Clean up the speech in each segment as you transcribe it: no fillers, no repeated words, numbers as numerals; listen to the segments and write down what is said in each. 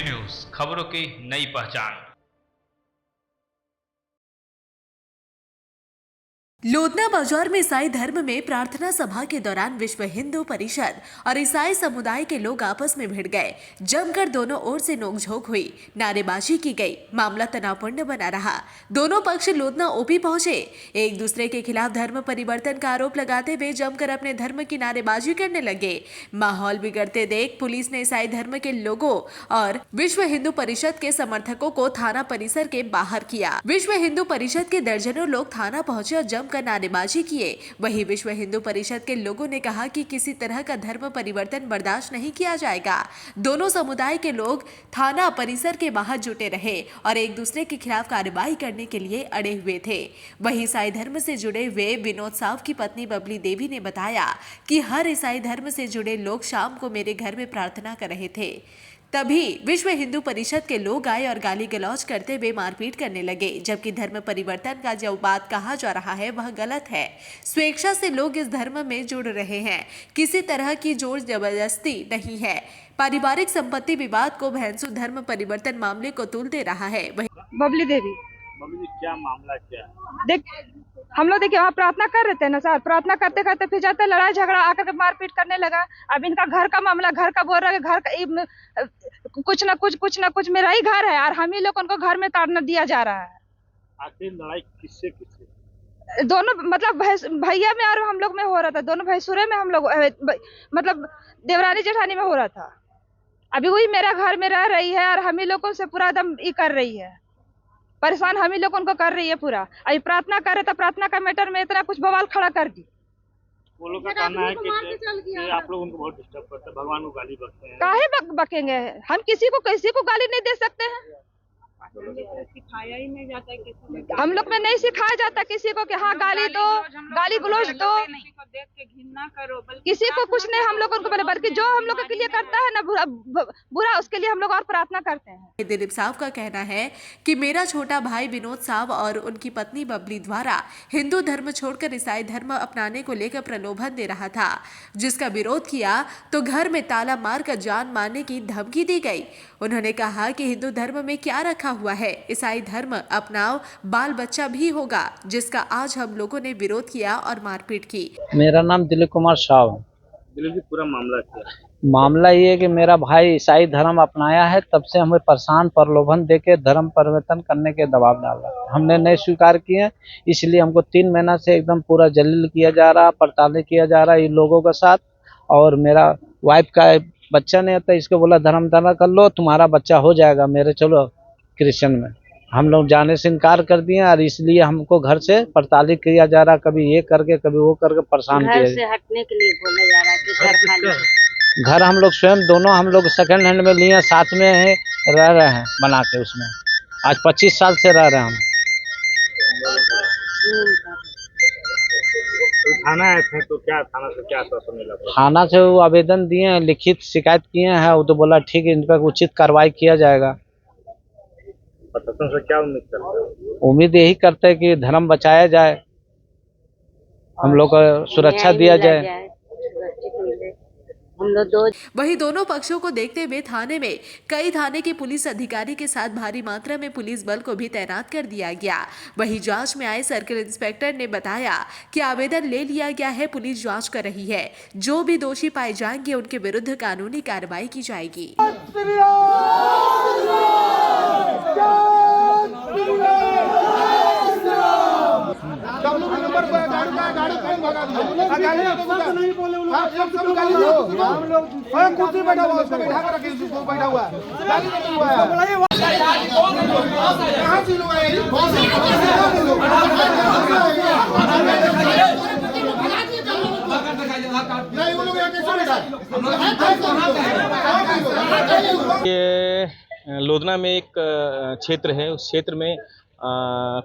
Daily news, खबरों की नई पहचान। लोधना बाजार में ईसाई धर्म में प्रार्थना सभा के दौरान विश्व हिंदू परिषद और ईसाई समुदाय के लोग आपस में भिड़ गए। जमकर दोनों ओर से नोकझोंक हुई, नारेबाजी की गई। मामला तनावपूर्ण बना रहा। दोनों पक्ष लोधना ओपी पहुंचे। एक दूसरे के खिलाफ धर्म परिवर्तन का आरोप लगाते हुए जमकर अपने धर्म की नारेबाजी करने लगे। माहौल बिगड़ते देख पुलिस ने ईसाई धर्म के लोगों और विश्व हिंदू परिषद के समर्थकों को थाना परिसर के बाहर किया। विश्व हिंदू परिषद के दर्जनों लोग थाना पहुंचे और कर नारेबाजी किए। वहीं विश्व हिंदू परिषद के लोगों ने कहा कि किसी तरह का धर्म परिवर्तन बर्दाश्त नहीं किया जाएगा। दोनों समुदाय के लोग थाना परिसर के बाहर जुटे रहे और एक दूसरे के खिलाफ कार्रवाई करने के लिए अड़े हुए थे। वहीं ईसाई धर्म से जुड़े हुए विनोद साव की पत्नी बबली देवी ने बताया कि हर ईसाई धर्म से जुड़े लोग शाम को मेरे घर में प्रार्थना कर रहे थे। तभी विश्व हिंदू परिषद के लोग आए और गाली गलौज करते हुए मारपीट करने लगे। जबकि धर्म परिवर्तन का जो बात कहा जा रहा है वह गलत है। स्वेच्छा से लोग इस धर्म में जुड़ रहे हैं, किसी तरह की जोर जबरदस्ती नहीं है। पारिवारिक संपत्ति विवाद को भैंसु धर्म परिवर्तन मामले को तुल दे रहा है। बबली देवी, क्या मामला क्या देख हम लोग देखिए वहाँ प्रार्थना कर रहे थे ना सर। प्रार्थना करते करते फिर जाते लड़ाई झगड़ा आकर के मारपीट करने लगा। अब इनका घर का मामला, घर का बोल रहा है, घर का कुछ ना कुछ मेरा ही घर है और हम ही लोग उनको घर में ताड़ना दिया जा रहा है। आखिर लड़ाई किससे किससे? दोनों मतलब भैया में और हम लोग में हो रहा था। दोनों भैंसुरे में हम लोग मतलब देवरानी जेठानी में हो रहा था। अभी वही मेरा घर में रह रही है और हम ही लोगों से पूरा एकदम ये कर रही है, परेशान हम ही लोग उनको कर रही है पूरा। अभी प्रार्थना कर रहे तो प्रार्थना का मैटर में इतना कुछ बवाल खड़ा कर दी। वो लोग का कहना है कि आप लोग उनको बहुत डिस्टर्ब करते हैं, भगवान को गाली बकते हैं। काहे बकेंगे? हम किसी को गाली नहीं दे सकते हैं। सिखाया ही नहीं जाता है किसी को। हम लोग में नहीं सिखाया जाता किसी को कि हाँ गाली दो, गाली गलौज दो, किसी को देख के घिन्ना करो, किसी को कुछ नहीं हम लोग उनको बोले, बल्कि जो हम लोग के लिए करता है ना बुरा उसके लिए हम लोग और प्रार्थना करते हैं। दिलीप साव का कहना है कि मेरा छोटा भाई विनोद साव और उनकी पत्नी बबली द्वारा हिंदू धर्म छोड़कर ईसाई धर्म अपनाने को लेकर प्रलोभन दे रहा था, जिसका विरोध किया तो घर में ताला मारकर जान मारने की धमकी दी गई। उन्होंने कहा कि हिंदू धर्म में क्या रखा हुआ है, ईसाई धर्म अपनाओ, बाल बच्चा भी होगा, जिसका आज हम लोगों ने विरोध किया और मारपीट की। मेरा नाम दिलीप कुमार साव है। दिलीप जी, पूरा मामला क्या है? मामला ये है कि मेरा भाई ईसाई धर्म अपनाया है, तब से हमें परेशान प्रलोभन देके धर्म परिवर्तन करने के दबाव डाल रहा है। हमने नहीं स्वीकार किए, इसलिए हमको 3 महीना से एकदम पूरा जलील किया जा रहा, प्रताड़ित किया जा रहा है इन लोगों के साथ। और मेरा वाइफ का बच्चा नहीं होता, इसको बोला धर्म कर लो, तुम्हारा बच्चा हो जाएगा मेरे, चलो क्रिश्चियन में। हम लोग जाने से इनकार कर दिए और इसलिए हमको घर से प्रताड़ित किया जा रहा, कभी ये करके कभी वो करके परेशान किया। घर से हटने के लिए बोला जा रहा है कि घर खाली। घर हम लोग स्वयं दोनों हम लोग सेकंड हैंड में लिए, साथ में है, रह रहे हैं बना के उसमें। आज 25 साल से रह रहे हैं हम। तो थाना आए थे तो क्या थाना से क्या आश्वासन मिला? थाना से वो आवेदन दिए हैं, लिखित शिकायत किए हैं, वो तो बोला ठीक है, इन पर उचित कार्रवाई किया जाएगा। प्रशासन से क्या उम्मीद करते हैं? उम्मीद यही करते हैं कि धर्म बचाया जाए, हम लोग को सुरक्षा दिया जाए। वहीं दोनों पक्षों को देखते हुए थाने में कई थाने के पुलिस अधिकारी के साथ भारी मात्रा में पुलिस बल को भी तैनात कर दिया गया। वहीं जांच में आए सर्किल इंस्पेक्टर ने बताया कि आवेदन ले लिया गया है, पुलिस जांच कर रही है, जो भी दोषी पाए जाएंगे उनके विरुद्ध कानूनी कार्रवाई की जाएगी। कुर्सी बैठा हुआ उसको बैठा कर रखिए, उसको बैठा हुआ है, गाली नहीं हुआ है। कहाँ से लोग आए? नहीं वो लोग यहाँ कैसे बैठा? ये लोधना में एक क्षेत्र है, उस क्षेत्र में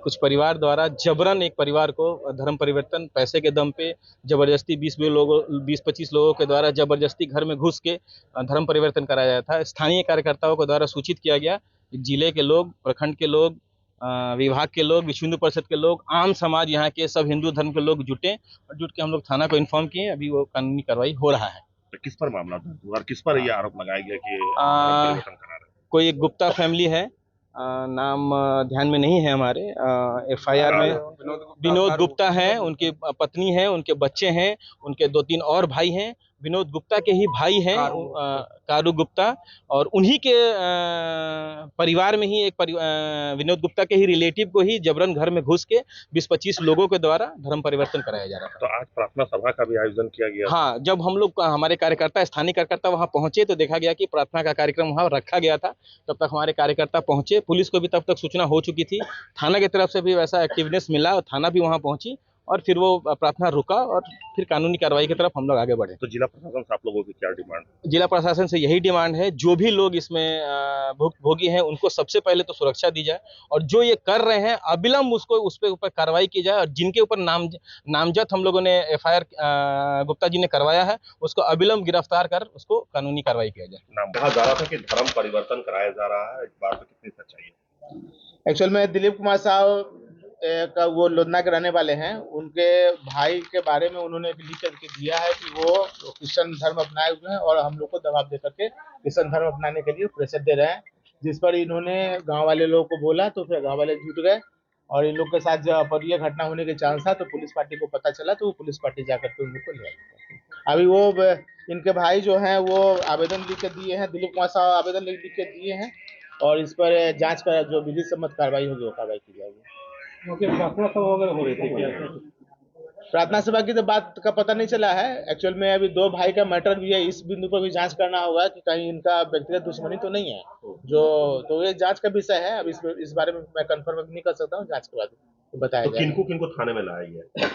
कुछ परिवार द्वारा जबरन एक परिवार को धर्म परिवर्तन पैसे के दम पे जबरदस्ती 20-25 लोगों के द्वारा जबरदस्ती घर में घुस के धर्म परिवर्तन कराया गया था। स्थानीय कार्यकर्ताओं के द्वारा सूचित किया गया, जिले के लोग, प्रखंड के लोग, विभाग के लोग, विश्व हिंदू परिषद के लोग, आम समाज, यहाँ के सब हिंदू धर्म के लोग जुटे और जुट के हम लोग थाना को इन्फॉर्म किए। अभी वो कानूनी कार्रवाई हो रहा है। किस पर मामला था और किस पर ये आरोप लगाया गया कि परिवर्तन करा रहे? कोई एक गुप्ता फैमिली है, नाम ध्यान में नहीं है हमारे, FIR में विनोद गुप्ता है, उनकी पत्नी है, उनके बच्चे हैं, उनके 2-3 और भाई हैं। विनोद गुप्ता के ही भाई हैं कारू गुप्ता, और उन्हीं के परिवार में ही एक विनोद गुप्ता के ही रिलेटिव को ही जबरन घर में घुस के 20-25 लोगों के द्वारा धर्म परिवर्तन कराया जा रहा था। तो आज प्रार्थना सभा का भी आयोजन किया गया। हाँ, जब हम लोग हमारे कार्यकर्ता, स्थानीय कार्यकर्ता वहाँ पहुंचे तो देखा गया कि प्रार्थना का कार्यक्रम वहाँ रखा गया था। तब तक हमारे कार्यकर्ता पहुंचे, पुलिस को भी तब तक सूचना हो चुकी थी, थाना की तरफ से भी वैसा एक्टिवनेस मिला और थाना भी वहाँ पहुंची, और फिर वो प्रार्थना रुका और फिर कानूनी कार्रवाई की तरफ हम लोग आगे बढ़े। तो जिला प्रशासन से आप लोगों की क्या डिमांड? जिला प्रशासन से यही डिमांड है, जो भी लोग इसमें भोगी हैं उनको सबसे पहले तो सुरक्षा दी जाए, और जो ये कर रहे हैं अविलंब उसको उस पे ऊपर कार्रवाई की जाए, और जिनके ऊपर नामजद हम लोगों ने FIR गुप्ता जी ने करवाया है उसको अविलंब गिरफ्तार कर उसको कानूनी कार्रवाई किया जाए। नाम कहा जा रहा था कि धर्म परिवर्तन कराया जा रहा है, इस बात में कितनी सच्चाई है? एक्चुअल में दिलीप कुमार साहब का वो लोधना के रहने वाले हैं, उनके भाई के बारे में उन्होंने लिख करके दिया है कि वो क्रिश्चियन धर्म अपनाए हुए हैं और हम लोग को दबाव दे करके क्रिश्चियन धर्म अपनाने के लिए प्रेशर दे रहे हैं, जिस पर इन्होंने गांव वाले लोगों को बोला तो फिर गांव वाले जुट गए, और इन लोग के साथ जब अप्रिय घटना होने के चांस था तो पुलिस पार्टी को पता चला, तो वो पुलिस पार्टी जाकर के उन लोग को ले आई। अभी वो इनके भाई जो हैं वो आवेदन लिख के दिए हैं, दिलीप कुमार साहब आवेदन लिख के दिए हैं, और इस पर जांच कर जो विधि सम्मत कार्रवाई होगी वो कार्रवाई की जाएगी। प्रार्थना सभा वगैरह हो रही थी क्या? प्रार्थना सभा की तो बात का पता नहीं चला है। एक्चुअल में अभी 2 भाई का मैटर भी है, इस बिंदु पर भी जांच करना होगा कि कहीं इनका व्यक्तिगत दुश्मनी तो नहीं है, तो ये जांच का विषय है। अब इस बारे में मैं कंफर्म नहीं कर सकता हूँ, जांच के बाद तो बताया जाएगा। किनको किनको थाने में लाया गया?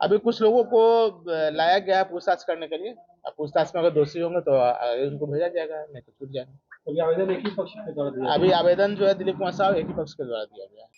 अभी कुछ लोगों को लाया गया है पूछताछ करने के लिए, पूछताछ में अगर दोषी होंगे तो उनको भेजा जाएगा, नहीं तो छूट जाएगा। अभी आवेदन एक ही पक्ष के द्वारा दिया? अभी आवेदन जो है दिलीप कुमार साहब एक ही पक्ष के द्वारा दिया गया है।